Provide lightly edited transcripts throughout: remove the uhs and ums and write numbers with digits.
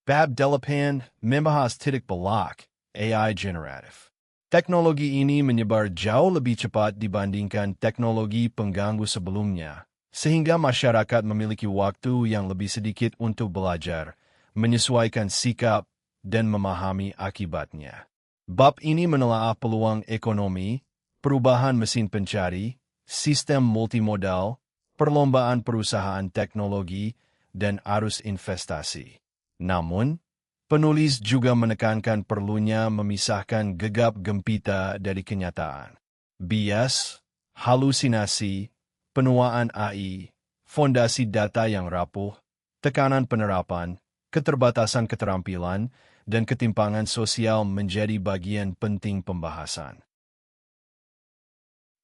Bab Delapan membahas titik belak AI generatif. Teknologi ini menyebar jauh lebih cepat dibandingkan teknologi pengganggu sebelumnya, sehingga masyarakat memiliki waktu yang lebih sedikit untuk belajar, menyesuaikan sikap, dan memahami akibatnya. Bab ini menelaah peluang ekonomi, perubahan mesin pencari, sistem multimodal, perlombaan perusahaan teknologi, dan arus investasi. Namun, penulis juga menekankan perlunya memisahkan gegap gempita dari kenyataan. Bias, halusinasi, penuaan AI, fondasi data yang rapuh, tekanan penerapan, keterbatasan keterampilan, dan ketimpangan sosial menjadi bagian penting pembahasan.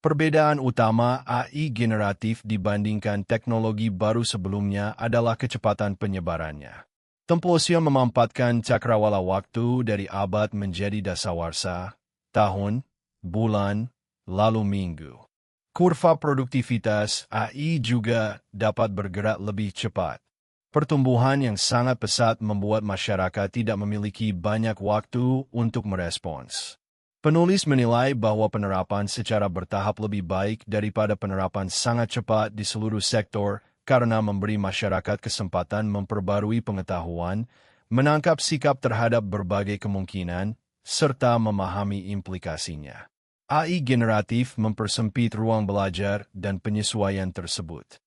Perbedaan utama AI generatif dibandingkan teknologi baru sebelumnya adalah kecepatan penyebarannya. Templosio memampatkan cakrawala waktu dari abad menjadi dasawarsa, tahun, bulan, lalu minggu. Kurva produktivitas AI juga dapat bergerak lebih cepat. Pertumbuhan yang sangat pesat membuat masyarakat tidak memiliki banyak waktu untuk merespons. Penulis menilai bahwa penerapan secara bertahap lebih baik daripada penerapan sangat cepat di seluruh sektor karena memberi masyarakat kesempatan memperbarui pengetahuan, menangkap sikap terhadap berbagai kemungkinan, serta memahami implikasinya. AI generatif mempersempit ruang belajar dan penyesuaian tersebut.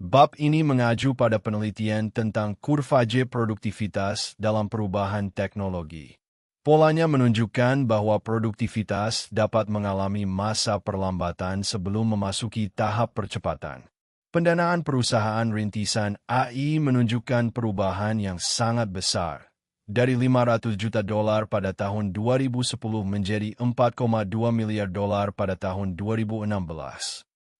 Bab ini mengacu pada penelitian tentang kurva J produktivitas dalam perubahan teknologi. Polanya menunjukkan bahwa produktivitas dapat mengalami masa perlambatan sebelum memasuki tahap percepatan. Pendanaan perusahaan rintisan AI menunjukkan perubahan yang sangat besar, dari $500 juta pada tahun 2010 menjadi $4,2 miliar pada tahun 2016.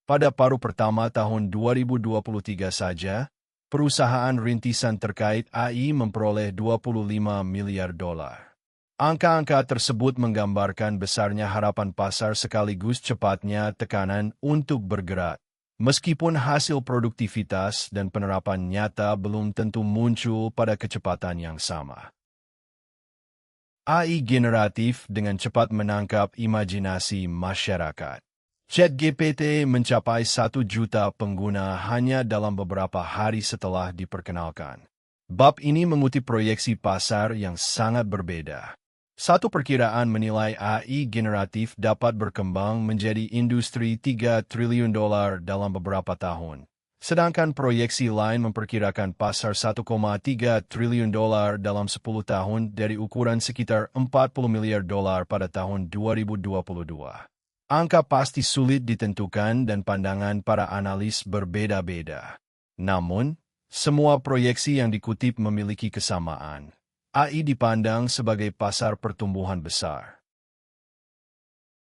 Pada paruh pertama tahun 2023 saja, perusahaan rintisan terkait AI memperoleh $25 miliar. Angka-angka tersebut menggambarkan besarnya harapan pasar sekaligus cepatnya tekanan untuk bergerak. Meskipun hasil produktivitas dan penerapan nyata belum tentu muncul pada kecepatan yang sama. AI generatif dengan cepat menangkap imajinasi masyarakat. ChatGPT mencapai 1 juta pengguna hanya dalam beberapa hari setelah diperkenalkan. Bab ini mengutip proyeksi pasar yang sangat berbeda. Satu perkiraan menilai AI generatif dapat berkembang menjadi industri $3 triliun dalam beberapa tahun. Sedangkan proyeksi lain memperkirakan pasar $1,3 triliun dalam 10 tahun dari ukuran sekitar $40 miliar pada tahun 2022. Angka pasti sulit ditentukan dan pandangan para analis berbeda-beda. Namun, semua proyeksi yang dikutip memiliki kesamaan. AI dipandang sebagai pasar pertumbuhan besar.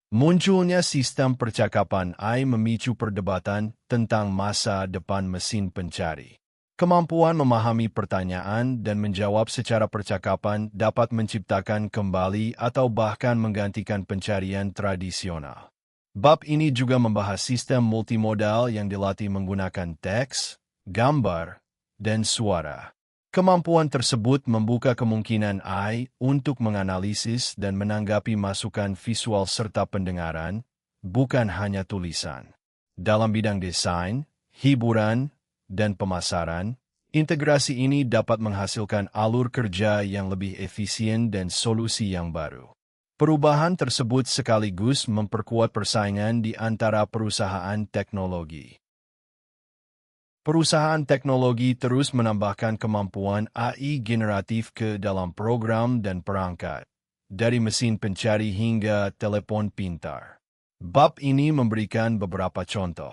Munculnya sistem percakapan AI memicu perdebatan tentang masa depan mesin pencari. Kemampuan memahami pertanyaan dan menjawab secara percakapan dapat menciptakan kembali atau bahkan menggantikan pencarian tradisional. Bab ini juga membahas sistem multimodal yang dilatih menggunakan teks, gambar, dan suara. Kemampuan tersebut membuka kemungkinan AI untuk menganalisis dan menanggapi masukan visual serta pendengaran, bukan hanya tulisan. Dalam bidang desain, hiburan, dan pemasaran, integrasi ini dapat menghasilkan alur kerja yang lebih efisien dan solusi yang baru. Perubahan tersebut sekaligus memperkuat persaingan di antara perusahaan teknologi. Perusahaan teknologi terus menambahkan kemampuan AI generatif ke dalam program dan perangkat, dari mesin pencari hingga telepon pintar. Bab ini memberikan beberapa contoh.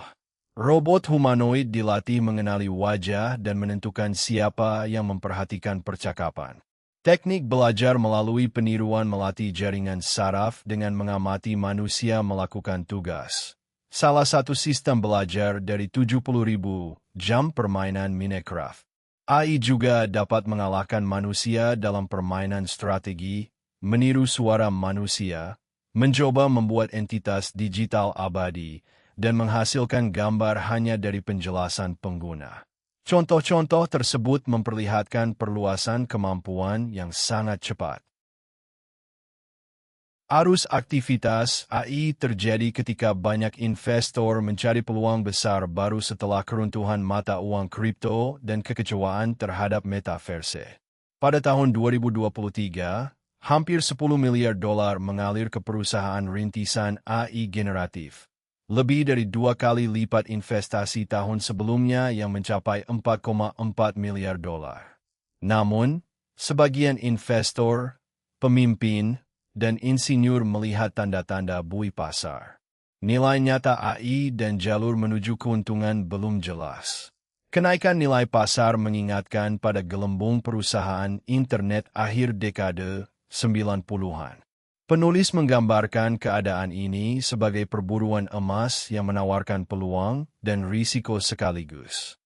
Robot humanoid dilatih mengenali wajah dan menentukan siapa yang memperhatikan percakapan. Teknik belajar melalui peniruan melatih jaringan saraf dengan mengamati manusia melakukan tugas. Salah satu sistem belajar dari 70.000 jam permainan Minecraft. AI juga dapat mengalahkan manusia dalam permainan strategi, meniru suara manusia, mencoba membuat entitas digital abadi, dan menghasilkan gambar hanya dari penjelasan pengguna. Contoh-contoh tersebut memperlihatkan perluasan kemampuan yang sangat cepat. Arus aktivitas AI terjadi ketika banyak investor mencari peluang besar baru setelah keruntuhan mata uang kripto dan kekecewaan terhadap metaverse. Pada tahun 2023, hampir 10 miliar dolar mengalir ke perusahaan rintisan AI generatif. Lebih dari 2 kali lipat investasi tahun sebelumnya yang mencapai 4,4 miliar dolar. Namun, sebagian investor, pemimpin, dan insinyur melihat tanda-tanda bui pasar. Nilai nyata AI dan jalur menuju keuntungan belum jelas. Kenaikan nilai pasar mengingatkan pada gelembung perusahaan internet akhir dekade 90-an. Penulis menggambarkan keadaan ini sebagai perburuan emas yang menawarkan peluang dan risiko sekaligus.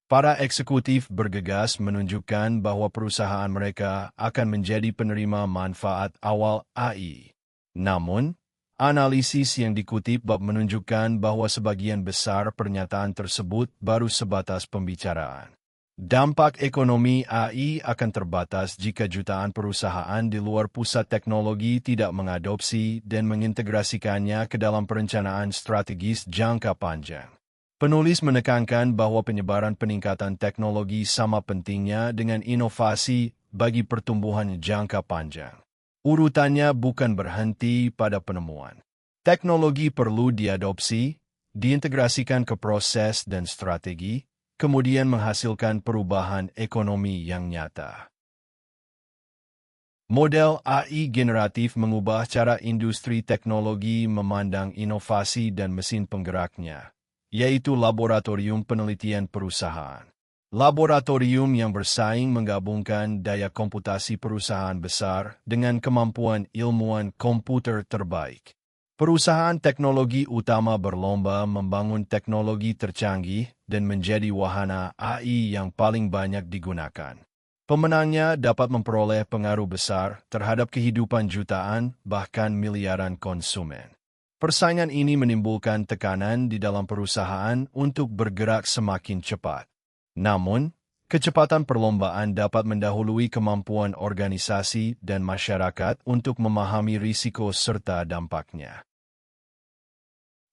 Para eksekutif bergegas menunjukkan bahwa perusahaan mereka akan menjadi penerima manfaat awal AI. Namun, analisis yang dikutip menunjukkan bahwa sebagian besar pernyataan tersebut baru sebatas pembicaraan. Dampak ekonomi AI akan terbatas jika jutaan perusahaan di luar pusat teknologi tidak mengadopsi dan mengintegrasikannya ke dalam perencanaan strategis jangka panjang. Penulis menekankan bahwa penyebaran peningkatan teknologi sama pentingnya dengan inovasi bagi pertumbuhan jangka panjang. Urutannya bukan berhenti pada penemuan. Teknologi perlu diadopsi, diintegrasikan ke proses dan strategi, kemudian menghasilkan perubahan ekonomi yang nyata. Model AI generatif mengubah cara industri teknologi memandang inovasi dan mesin penggeraknya, yaitu laboratorium penelitian perusahaan. Laboratorium yang bersaing menggabungkan daya komputasi perusahaan besar dengan kemampuan ilmuwan komputer terbaik. Perusahaan teknologi utama berlomba membangun teknologi tercanggih dan menjadi wahana AI yang paling banyak digunakan. Pemenangnya dapat memperoleh pengaruh besar terhadap kehidupan jutaan bahkan miliaran konsumen. Persaingan ini menimbulkan tekanan di dalam perusahaan untuk bergerak semakin cepat. Namun, kecepatan perlombaan dapat mendahului kemampuan organisasi dan masyarakat untuk memahami risiko serta dampaknya.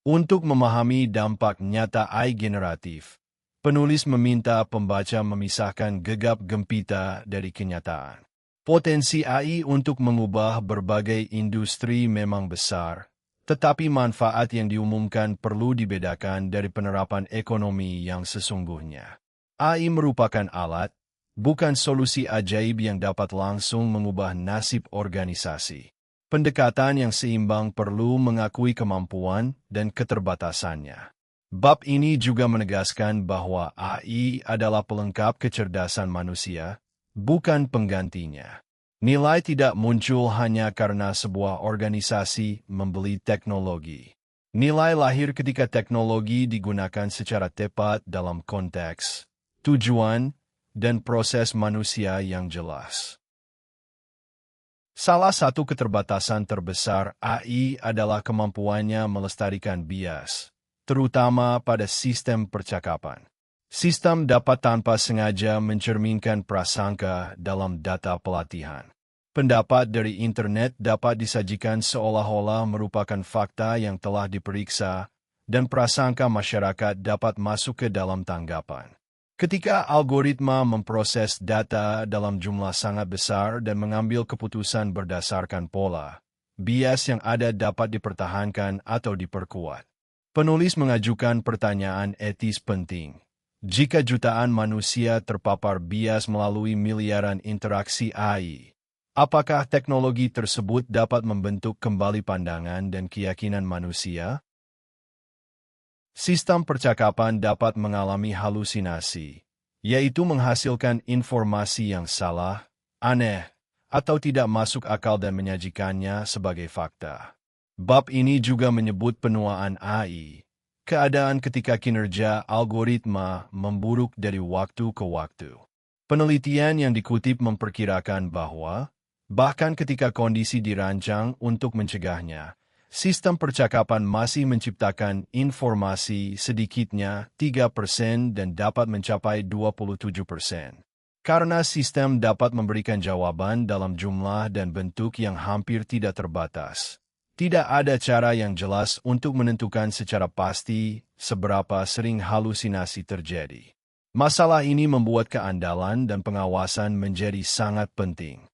Untuk memahami dampak nyata AI generatif, penulis meminta pembaca memisahkan gegap gempita dari kenyataan. Potensi AI untuk mengubah berbagai industri memang besar, tetapi manfaat yang diumumkan perlu dibedakan dari penerapan ekonomi yang sesungguhnya. AI merupakan alat, bukan solusi ajaib yang dapat langsung mengubah nasib organisasi. Pendekatan yang seimbang perlu mengakui kemampuan dan keterbatasannya. Bab ini juga menegaskan bahwa AI adalah pelengkap kecerdasan manusia, bukan penggantinya. Nilai tidak muncul hanya karena sebuah organisasi membeli teknologi. Nilai lahir ketika teknologi digunakan secara tepat dalam konteks, tujuan, dan proses manusia yang jelas. Salah satu keterbatasan terbesar AI adalah kemampuannya melestarikan bias, terutama pada sistem percakapan. Sistem dapat tanpa sengaja mencerminkan prasangka dalam data pelatihan. Pendapat dari internet dapat disajikan seolah-olah merupakan fakta yang telah diperiksa, dan prasangka masyarakat dapat masuk ke dalam tanggapan. Ketika algoritma memproses data dalam jumlah sangat besar dan mengambil keputusan berdasarkan pola, bias yang ada dapat dipertahankan atau diperkuat. Penulis mengajukan pertanyaan etis penting. Jika jutaan manusia terpapar bias melalui miliaran interaksi AI, apakah teknologi tersebut dapat membentuk kembali pandangan dan keyakinan manusia? Sistem percakapan dapat mengalami halusinasi, yaitu menghasilkan informasi yang salah, aneh, atau tidak masuk akal dan menyajikannya sebagai fakta. Bab ini juga menyebut penuaan AI, keadaan ketika kinerja algoritma memburuk dari waktu ke waktu. Penelitian yang dikutip memperkirakan bahwa, bahkan ketika kondisi dirancang untuk mencegahnya, Sistem percakapan masih menciptakan informasi sedikitnya 3% dan dapat mencapai 27%. Karena sistem dapat memberikan jawaban dalam jumlah dan bentuk yang hampir tidak terbatas. Tidak ada cara yang jelas untuk menentukan secara pasti seberapa sering halusinasi terjadi. Masalah ini membuat keandalan dan pengawasan menjadi sangat penting.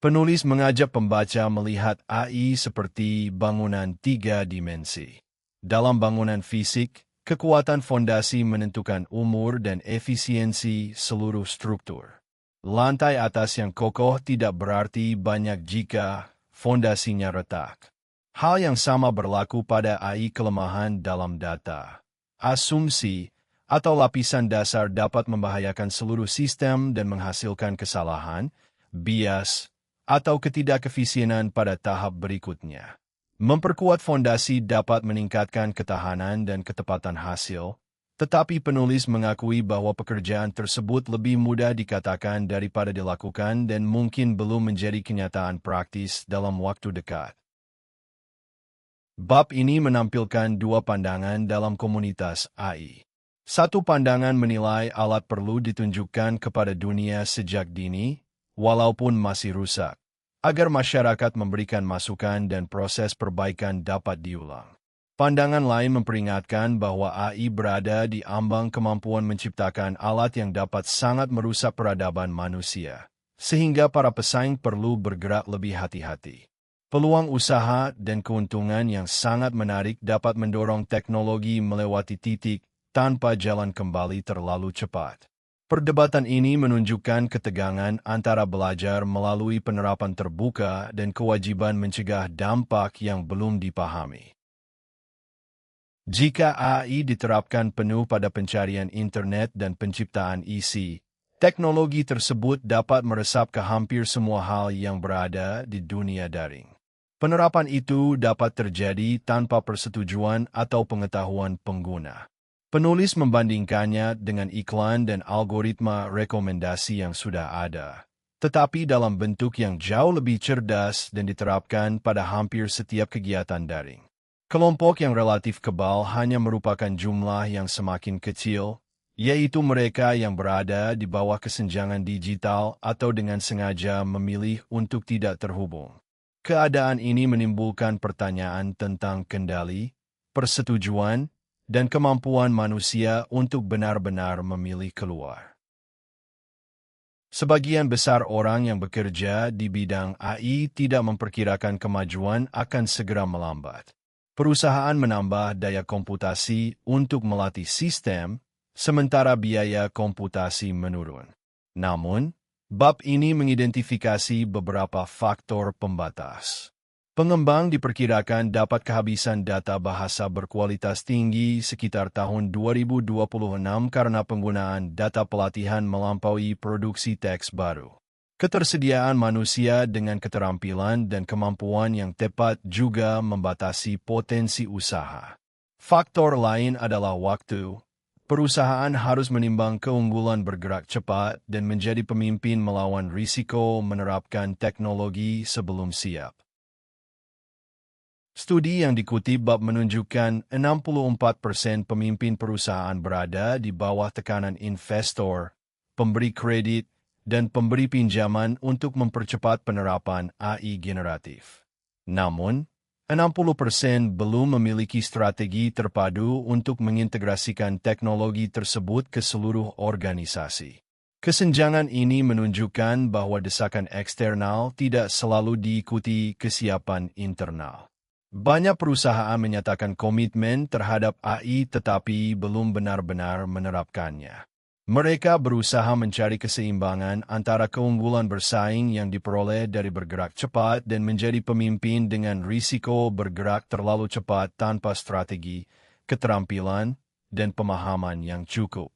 Penulis mengajak pembaca melihat AI seperti bangunan 3 dimensi. Dalam bangunan fisik, kekuatan fondasi menentukan umur dan efisiensi seluruh struktur. Lantai atas yang kokoh tidak berarti banyak jika fondasinya retak. Hal yang sama berlaku pada AI kelemahan dalam data. Asumsi atau lapisan dasar dapat membahayakan seluruh sistem dan menghasilkan kesalahan, bias, atau ketidakefisienan pada tahap berikutnya. Memperkuat fondasi dapat meningkatkan ketahanan dan ketepatan hasil, tetapi penulis mengakui bahwa pekerjaan tersebut lebih mudah dikatakan daripada dilakukan dan mungkin belum menjadi kenyataan praktis dalam waktu dekat. Bab ini menampilkan dua pandangan dalam komunitas AI. Satu pandangan menilai alat perlu ditunjukkan kepada dunia sejak dini, walaupun masih rusak, agar masyarakat memberikan masukan dan proses perbaikan dapat diulang. Pandangan lain memperingatkan bahwa AI berada di ambang kemampuan menciptakan alat yang dapat sangat merusak peradaban manusia, sehingga para pesaing perlu bergerak lebih hati-hati. Peluang usaha dan keuntungan yang sangat menarik dapat mendorong teknologi melewati titik tanpa jalan kembali terlalu cepat. Perdebatan ini menunjukkan ketegangan antara belajar melalui penerapan terbuka dan kewajiban mencegah dampak yang belum dipahami. Jika AI diterapkan penuh pada pencarian internet dan penciptaan isi, teknologi tersebut dapat meresap ke hampir semua hal yang berada di dunia daring. Penerapan itu dapat terjadi tanpa persetujuan atau pengetahuan pengguna. Penulis membandingkannya dengan iklan dan algoritma rekomendasi yang sudah ada, tetapi dalam bentuk yang jauh lebih cerdas dan diterapkan pada hampir setiap kegiatan daring. Kelompok yang relatif kebal hanya merupakan jumlah yang semakin kecil, yaitu mereka yang berada di bawah kesenjangan digital atau dengan sengaja memilih untuk tidak terhubung. Keadaan ini menimbulkan pertanyaan tentang kendali, persetujuan, dan kemampuan manusia untuk benar-benar memilih keluar. Sebagian besar orang yang bekerja di bidang AI tidak memperkirakan kemajuan akan segera melambat. Perusahaan menambah daya komputasi untuk melatih sistem, sementara biaya komputasi menurun. Namun, bab ini mengidentifikasi beberapa faktor pembatas. Pengembang diperkirakan dapat kehabisan data bahasa berkualitas tinggi sekitar tahun 2026 karena penggunaan data pelatihan melampaui produksi teks baru. Ketersediaan manusia dengan keterampilan dan kemampuan yang tepat juga membatasi potensi usaha. Faktor lain adalah waktu. Perusahaan harus menimbang keunggulan bergerak cepat dan menjadi pemimpin melawan risiko menerapkan teknologi sebelum siap. Studi yang dikutip bab menunjukkan 64% pemimpin perusahaan berada di bawah tekanan investor, pemberi kredit, dan pemberi pinjaman untuk mempercepat penerapan AI generatif. Namun, 60% belum memiliki strategi terpadu untuk mengintegrasikan teknologi tersebut ke seluruh organisasi. Kesenjangan ini menunjukkan bahwa desakan eksternal tidak selalu diikuti kesiapan internal. Banyak perusahaan menyatakan komitmen terhadap AI tetapi belum benar-benar menerapkannya. Mereka berusaha mencari keseimbangan antara keunggulan bersaing yang diperoleh dari bergerak cepat dan menjadi pemimpin dengan risiko bergerak terlalu cepat tanpa strategi, keterampilan, dan pemahaman yang cukup.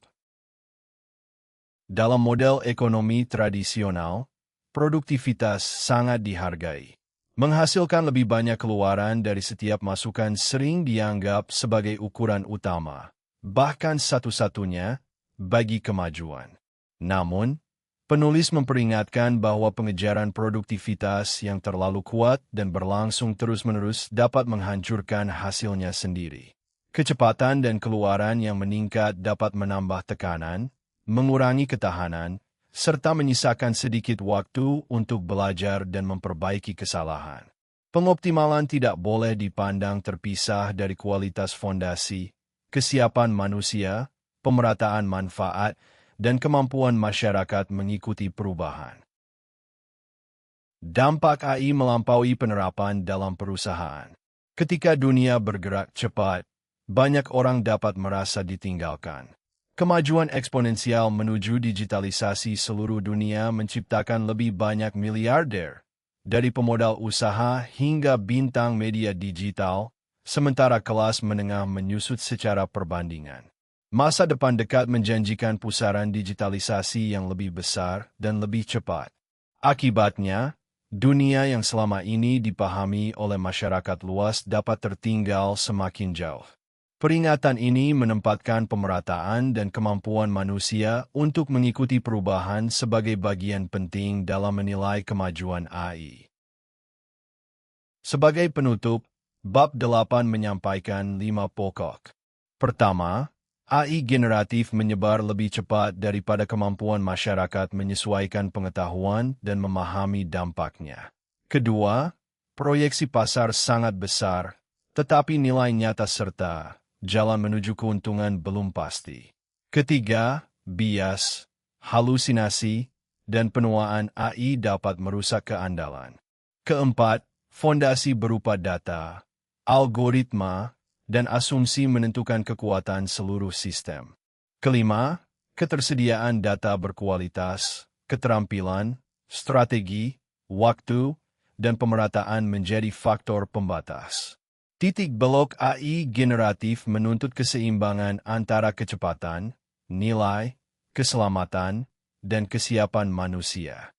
Dalam model ekonomi tradisional, produktivitas sangat dihargai. Menghasilkan lebih banyak keluaran dari setiap masukan sering dianggap sebagai ukuran utama, bahkan satu-satunya, bagi kemajuan. Namun, Penulis memperingatkan bahwa pengejaran produktivitas yang terlalu kuat dan berlangsung terus-menerus dapat menghancurkan hasilnya sendiri. Kecepatan dan keluaran yang meningkat dapat menambah tekanan, mengurangi ketahanan, serta menyisakan sedikit waktu untuk belajar dan memperbaiki kesalahan. Pengoptimalan tidak boleh dipandang terpisah dari kualitas fondasi, kesiapan manusia, pemerataan manfaat, dan kemampuan masyarakat mengikuti perubahan. Dampak AI melampaui penerapan dalam perusahaan. Ketika dunia bergerak cepat, banyak orang dapat merasa ditinggalkan. Kemajuan eksponensial menuju digitalisasi seluruh dunia menciptakan lebih banyak miliarder, dari pemodal usaha hingga bintang media digital, sementara kelas menengah menyusut secara perbandingan. Masa depan dekat menjanjikan pusaran digitalisasi yang lebih besar dan lebih cepat. Akibatnya, dunia yang selama ini dipahami oleh masyarakat luas dapat tertinggal semakin jauh. Peringatan ini menempatkan pemerataan dan kemampuan manusia untuk mengikuti perubahan sebagai bagian penting dalam menilai kemajuan AI. Sebagai penutup, bab 8 menyampaikan 5 pokok. Pertama, AI generatif menyebar lebih cepat daripada kemampuan masyarakat menyesuaikan pengetahuan dan memahami dampaknya. Kedua, proyeksi pasar sangat besar, tetapi nilai nyata serta jalan menuju keuntungan belum pasti. Ketiga, bias, halusinasi, dan penuaan AI dapat merusak keandalan. Keempat, fondasi berupa data, algoritma, dan asumsi menentukan kekuatan seluruh sistem. Kelima, ketersediaan data berkualitas, keterampilan, strategi, waktu, dan pemerataan menjadi faktor pembatas. Titik belok AI generatif menuntut keseimbangan antara kecepatan, nilai, keselamatan, dan kesiapan manusia.